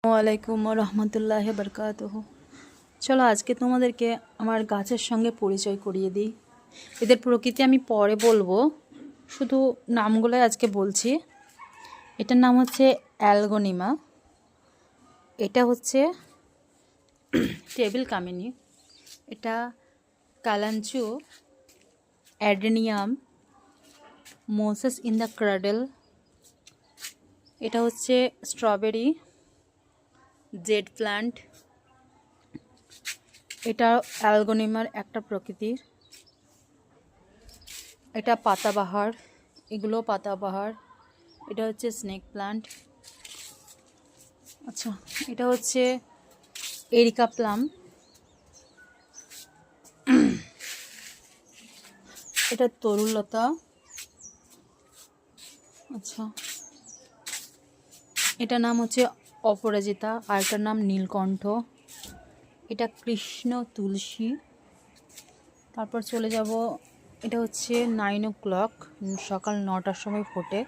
ওয়ালাইকুম রহমতুল্লাহ বরকাতুহু। চলো আজকে তোমাদেরকে আমার গাছের সঙ্গে পরিচয় করিয়ে দিই। এদের প্রকৃতি আমি পরে বলবো, শুধু নামগুলোই আজকে বলছি। এটার নাম হচ্ছে অ্যালগোনিমা, এটা হচ্ছে টেবিল কামিনী, এটা কালাঞ্চু, অ্যাডেনিয়াম, মোসেস ইন দ্য ক্রাডল, এটা হচ্ছে স্ট্রবেরি, জেড প্ল্যান্ট। এটা অ্যালগোনিমার একটা প্রকৃতির। এটা পাতাবাহার, এগুলো পাতাবাহার। এটা হচ্ছে স্নেক প্ল্যান্ট। আচ্ছা, এটা হচ্ছে এরিকা প্লাম। এটা তরুলতা। আচ্ছা, এটার নাম হচ্ছে অপরাজিতা, আর এটার নাম নীলকণ্ঠ। এটা কৃষ্ণ তুলসী। তারপর চলে যাব, এটা হচ্ছে 9 o'clock, সকাল 9টার সময় ফোটে,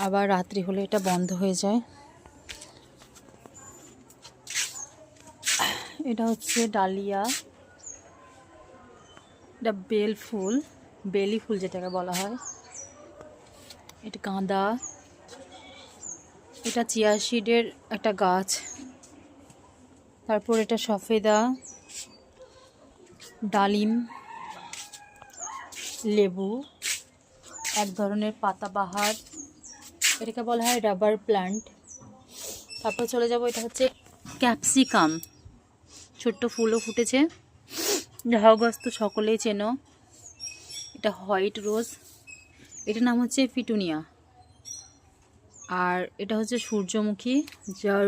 আবার রাত্রি হলে এটা বন্ধ হয়ে যায়। এটা হচ্ছে ডালিয়া, এটা বেল ফুল, বেলি ফুল যেটাকে বলা হয়। এটা গাঁদা, এটা চিয়া সিডের একটা গাছ। তারপর এটা সফেদা, ডালিম, লেবু, এক ধরনের পাতাবাহার, এটাকে বলা হয় রাবার প্ল্যান্ট। তারপর চলে যাব, এটা হচ্ছে ক্যাপসিকাম, ছোট্ট ফুলও ফুটেছে। ঝাউগাছ তো সকলেই চেনো। এটা হোয়াইট রোজ, এটার নাম হচ্ছে পিটুনিয়া। আর এটা হচ্ছে সূর্যমুখী, যার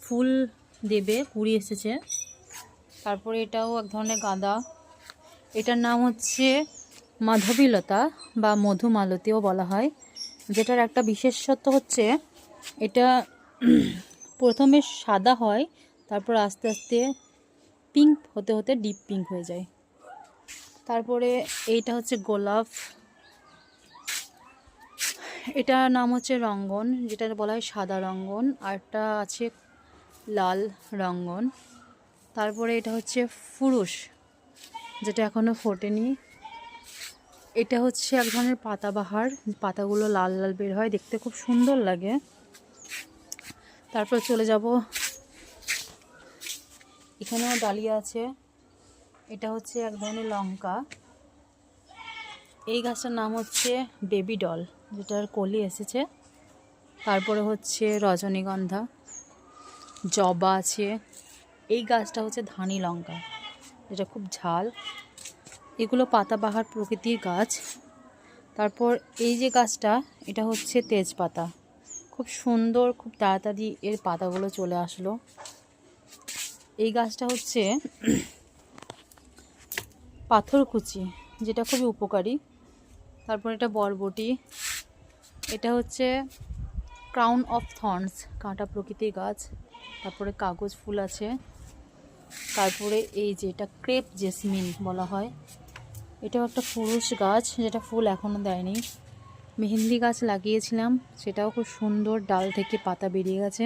ফুল দেবে, কুড়ি এসেছে। তারপরে এটাও এক ধরনের গাঁদা, এটার নাম হচ্ছে মাধবীলতা বা মধুমালতীও বলা হয়। যেটার একটা বিশেষত্ব হচ্ছে, এটা প্রথমে সাদা হয়, তারপর আস্তে আস্তে পিঙ্ক হতে হতে ডিপ পিঙ্ক হয়ে যায়। তারপরে এইটা হচ্ছে গোলাপ, এটার নাম হচ্ছে রঙ্গন, যেটা বলা হয় সাদা রঙ্গন। আরটা আছে লাল রঙ্গন। তারপরে এটা হচ্ছে ফুরুষ, যেটা এখনও ফোটেনি। এটা হচ্ছে এক ধরনের পাতাবাহার, পাতাগুলো লাল লাল বের হয়, দেখতে খুব সুন্দর লাগে। তারপর চলে যাব, এখানেও ডালিয়া আছে। এটা হচ্ছে এক ধরনের লঙ্কা। এই গাছটার নাম হচ্ছে বেবি ডল, যেটার কলি এসেছে। তারপরে হচ্ছে রজনীগন্ধা, জবা আছে। এই গাছটা হচ্ছে ধানি লঙ্কা, যেটা খুব ঝাল। এগুলো পাতাবাহার প্রকৃতির গাছ। তারপর এই যে গাছটা, এটা হচ্ছে তেজপাতা, খুব সুন্দর, খুব তাড়াতাড়ি এর পাতাগুলো চলে আসলো। এই গাছটা হচ্ছে পাথরকুচি, যেটা খুবই উপকারী। তারপর এটা বরবটি, এটা হচ্ছে ক্রাউন অফ থর্নস, কাঁটা প্রকৃতির গাছ। তারপরে কাগজ ফুল আছে। তারপরে এই যে এটা ক্রেপ জেসমিন বলা হয়, এটাও একটা পুরুষ গাছ, যেটা ফুল এখনও দেয়নি। মেহেন্দি গাছ লাগিয়েছিলাম, সেটাও খুব সুন্দর, ডাল থেকে পাতা বেরিয়ে গেছে।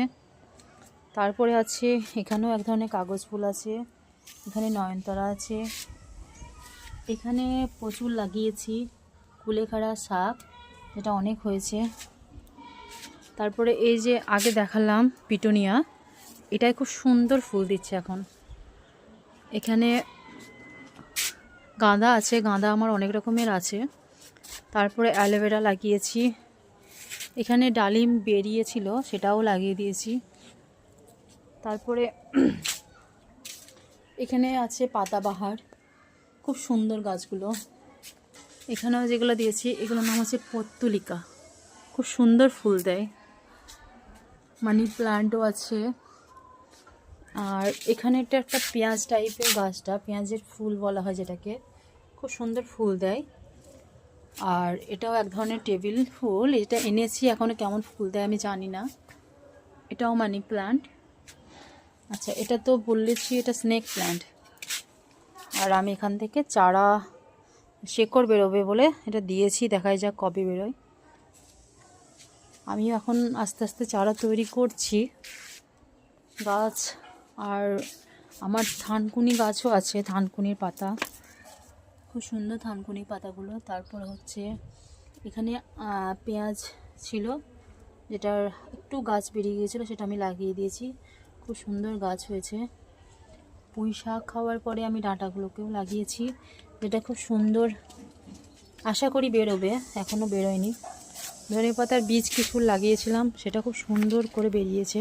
তারপরে আছে, এখানেও এক ধরনের কাগজ ফুল আছে। এখানে নয়নতারা আছে। এখানে প্রচুর লাগিয়েছি কুলেখাড়া শাক, যেটা অনেক হয়েছে। তারপরে এই যে আগে দেখালাম পিটুনিয়া, এটাই খুব সুন্দর ফুল দিচ্ছে এখন। এখানে গাঁদা আছে, গাঁদা আমার অনেক রকমের আছে। তারপরে অ্যালোভেরা লাগিয়েছি। এখানে ডালিম বেরিয়েছিল, সেটাও লাগিয়ে দিয়েছি। তারপরে এখানে আছে পাতাবাহার, খুব সুন্দর গাছগুলো। এখানেও যেগুলো দিয়েছি, এগুলোর নাম হচ্ছে পত্তুলিকা, খুব সুন্দর ফুল দেয়। মানি প্লান্টও আছে। আর এখানে এটা একটা পেঁয়াজ টাইপের গাছটা, পেঁয়াজের ফুল বলা হয় যেটাকে, খুব সুন্দর ফুল দেয়। আর এটাও এক ধরনের টেবিল ফুল, এটা এনেছি, এখনও কেমন ফুল দেয় আমি জানি না। এটাও মানি প্লান্ট। আচ্ছা, এটা তো বলেছি এটা স্নেক প্ল্যান্ট। আর আমি এখান থেকে চারা শেকড় বেরোবে বলে এটা দিয়েছি, দেখাই যাক কবে বেরোয়। আমি এখন আস্তে আস্তে চারা তৈরি করছি গাছ। আর আমার থানকুনি গাছও আছে, থানকুনির পাতা, খুব সুন্দর থানকুনি পাতাগুলো। তারপর হচ্ছে এখানে পেঁয়াজ ছিল, যেটার একটু গাছ বেরিয়ে গিয়েছিলো, সেটা আমি লাগিয়ে দিয়েছি, খুব সুন্দর গাছ হয়েছে। পুঁই শাক খাওয়ার পরে আমি ডাঁটাগুলোকেও লাগিয়েছি, যেটা খুব সুন্দর, আশা করি বেরোবে, এখনও বেরোয়নি। ধনে পাতার বীজ কিছু লাগিয়েছিলাম, সেটা খুব সুন্দর করে বেরিয়েছে।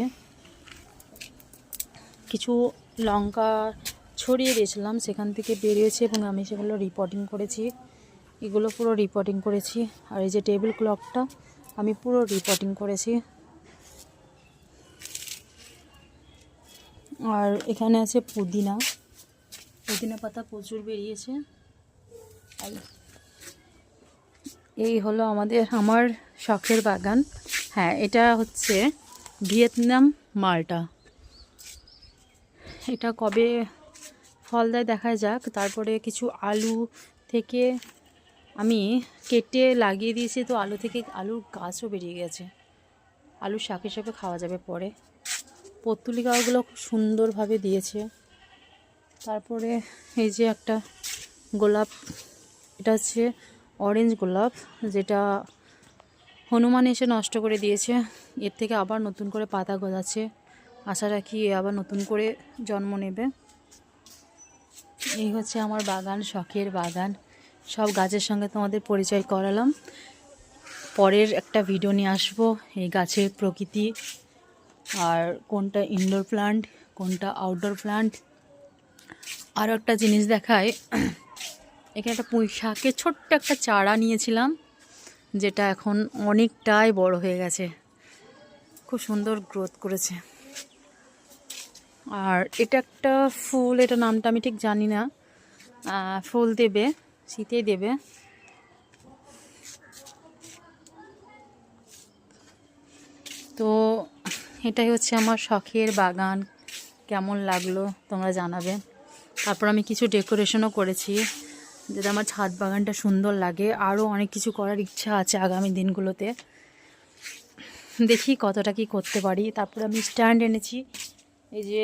কিছু লঙ্কা ছড়িয়ে দিয়েছিলাম, সেখান থেকে বেরিয়েছে এবং আমি সেগুলো রিপোর্টিং করেছি। এগুলো পুরো রিপোর্টিং করেছি। আর এই যে টেবিল ক্লথটা আমি পুরো রিপোর্টিং করেছি। আর এখানে আছে পুদিনা, পুদিনা পাতা প্রচুর বেরিয়েছে। আর এই হলো আমার শখের বাগান। হ্যাঁ, এটা হচ্ছে ভিয়েতনাম মালটা। এটা কবে ফল দেয় দেখা যাক। তারপরে কিছু আলু থেকে আমি কেটে লাগিয়ে দিয়েছি, তো আলু থেকে আলুর গাছও বেরিয়ে গেছে, আলুর শাক হিসেবে খাওয়া যাবে পরে। পর্তুলিকাগুলো খুব সুন্দরভাবে দিয়েছে। তারপরে এই যে একটা গোলাপ, এটা হচ্ছে অরেঞ্জ গোলাপ, যেটা হনুমান এসে নষ্ট করে দিয়েছে। এর থেকে আবার নতুন করে পাতা গজাচ্ছে, আশা রাখি আবার নতুন করে জন্ম নেবে। এই হচ্ছে আমার বাগান, শখের বাগান। সব গাছের সঙ্গে তোমাদের পরিচয় করালাম। পরের একটা ভিডিও নিয়ে আসবো এই গাছের প্রকৃতি, আর কোনটা ইনডোর প্লান্ট, কোনটা আউটডোর প্লান্ট। আরও একটা জিনিস দেখায়, এখানে একটা পুঁই শাকের ছোট্ট একটা চারা নিয়েছিলাম, যেটা এখন অনেকটাই বড় হয়ে গেছে, খুব সুন্দর গ্রোথ করেছে। আর এটা একটা ফুল, এটা নামটা আমি ঠিক জানি না, ফুল দেবে, শীতেই দেবে। তো এটাই হচ্ছে আমার শখের বাগান। কেমন লাগলো তোমরা জানাবে। তারপর আমি কিছু ডেকোরেশনও করেছি, যাতে আমার ছাদ বাগানটা সুন্দর লাগে। আরও অনেক কিছু করার ইচ্ছা আছে আগামী দিনগুলোতে, দেখি কতটা কি করতে পারি। তারপর আমি স্ট্যান্ড এনেছি, এই যে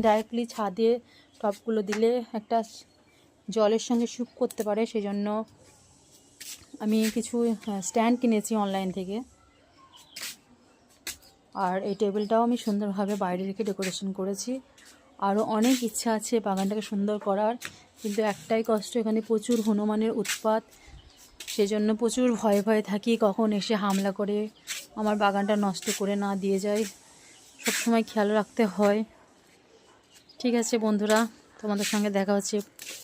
ডাইরেক্টলি ছাদে টবগুলো দিলে একটা জলের সঙ্গে স্যুপ করতে পারে, সেই জন্য আমি কিছু স্ট্যান্ড কিনেছি অনলাইন থেকে। আর এই টেবিলটাও আমি সুন্দরভাবে বাইরে রেখে ডেকোরেশন করেছি। আরও অনেক ইচ্ছা আছে বাগানটাকে সুন্দর করার, কিন্তু একটাই কষ্ট, এখানে প্রচুর হনুমানের উৎপাত, সেজন্য প্রচুর ভয়ে ভয়ে থাকি কখন এসে হামলা করে আমার বাগানটা নষ্ট করে না দিয়ে যায়, সবসময় খেয়াল রাখতে হয়। ঠিক আছে বন্ধুরা, তোমাদের সঙ্গে দেখা হচ্ছে